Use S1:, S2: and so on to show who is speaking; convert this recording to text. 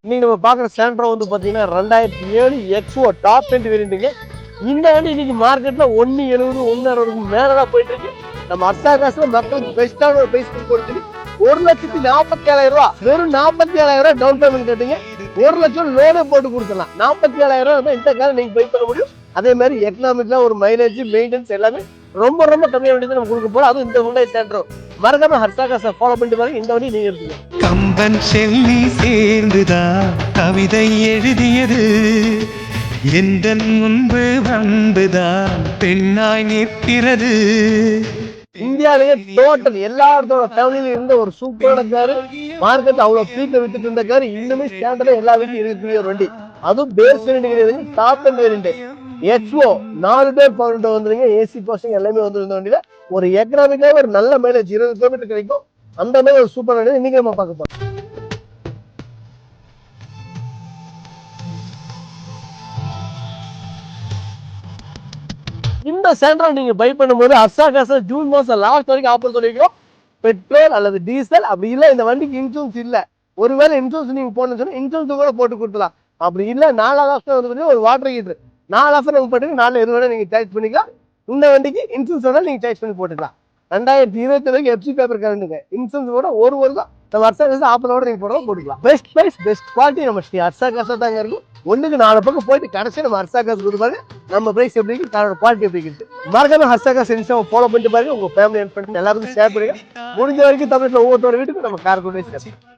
S1: இன்னைக்கு நம்ம பார்க்குற சேண்ட்ரோ வந்து பார்த்தீங்கன்னா 2007 எக்ஸ்ஓ டாப் 10 வேரியண்ட்டுங்க. இந்த வண்டி இன்னைக்கு மார்க்கெட்டில் 170 160 மேலே தான் போயிட்டு இருக்கு. நம்ம அர்த்தா காசுல மக்களுக்கு பெஸ்ட்டான ஒரு பிரைஸ் கொடுத்து 1,47,000 வெறும் 47,000 டவுன் பேமெண்ட் கேட்டீங்க. 1 லட்சம் லோனே போட்டு கொடுத்துடலாம். 47,000 இந்த காலம் நீங்க பை பண்ண முடியும். அதே மாதிரி எக்கனாமிக்ல ஒரு மைலேஜ் மெயின்டெனன்ஸ் எல்லாமே ரொம்ப ரொம்ப கம்மியாக வேண்டியது நம்ம கொடுக்க போறோம். அதுவும் இந்த ஹுண்டாய் சேண்ட்ரோ மறக்காம ஹர்ஷா காசை ஃபாலோ பண்ணிட்டு பாருங்க. இந்த வண்டி நீங்க எடுத்துங்க.
S2: கம்பன் செல்லி சேர்ந்துதான் கவிதை எழுதியது, எந்த முன்பு வந்துதான் பெண்ணாய் நிற்கிறது.
S1: இந்தியாவிலேயே டோட்டல் எல்லாத்தோட ஃபேமிலியில இருந்த ஒரு சூப்பரான காரு, மார்க்கெட் அவ்வளவு பீக்க வித்துட்டு இருந்த காரு இன்னுமே ஸ்டாண்டர்டா எல்லா வீட்லயும் இருக்கக்கூடிய ஒரு வண்டி. அதுவும் பேஸ் வேரியண்ட் கிடையாது, டாப் அண்ட் வேரியண்ட் எக்ஸ்ஓ 4 பேர் பவர் வந்துருங்க. ஏசி போஸ்டிங் எல்லாமே வந்துருந்த வண்டியில ஒரு எக்கனாமிக்கா ஒரு நல்ல மைலேஜ் 20 கிலோமீட்டர் கிடைக்கும். அந்த மாதிரி ஒரு சூப்பர் வண்டி இன்னைக்கு நம்ம பார்க்க போறோம். இந்த சேண்ட்ரோ நீங்க பை பண்ணும்போது ஹர்ஷா காசை ஜூன் மாசம் லாஸ்ட் வரைக்கும் ஆஃபர் சொல்லிக்கிறோம். பெட்ரோல் அல்லது டீசல் அப்படி இல்லை இந்த வண்டிக்கு இன்சூரன்ஸ் இல்லை. ஒருவேளை இன்சூரன்ஸ் நீங்க போடணும்னு சொன்னா இன்சூரன்ஸ் கூட போட்டு கொடுத்துலாம். அப்படி இல்லை 4 ஆப்ஷன் வந்து ஒரு வாட்டர் ஹீட்டர் 4 ஆஃபர் நம்ம போட்டு 4 நீங்க சார்ஜ் பண்ணிக்கலாம். இந்த வண்டிக்கு இன்சூரன்ஸ் வேணாலும் நீங்க சார்ஜ் பண்ணி போட்டுக்கலாம். 2020 எஃப்சி பேப்பர் கரண்ட்டுங்க. இன்சூரன்ஸ் கூட ஒரு வருடம் நம்ம ஹர்ஷா காசு ஆஃபரோட நீங்க போட்டுக்கலாம். பெஸ்ட் பிரைஸ் பெஸ்ட் குவாலிட்டி நம்ம ஹர்ஷா காசா தாங்க இருக்கும். 1க்கு 4 பக்கம் போயிட்டு கடைசியா நம்ம ஹர்ஷா காசு கொடுப்பாங்க. நம்ம பிரைஸ் எப்படி இருக்கு, காரோட குவாலிட்டி எப்படி இருக்கு, மறக்காம ஹர்ஷா காசு இன்ஸ்டாவை ஃபாலோ பண்ணிட்டு பாருங்க. உங்க ஃபேமிலி ஃப்ரெண்ட்ஸ் எல்லாருக்கும் ஷேர் பண்ணுங்க. முடிஞ்ச வரைக்கும் தமிழ்ல ஒவ்வொருத்தோட வீட்டுக்கு நம்ம கார் கொண்டு போய் சேர்ப்போம்.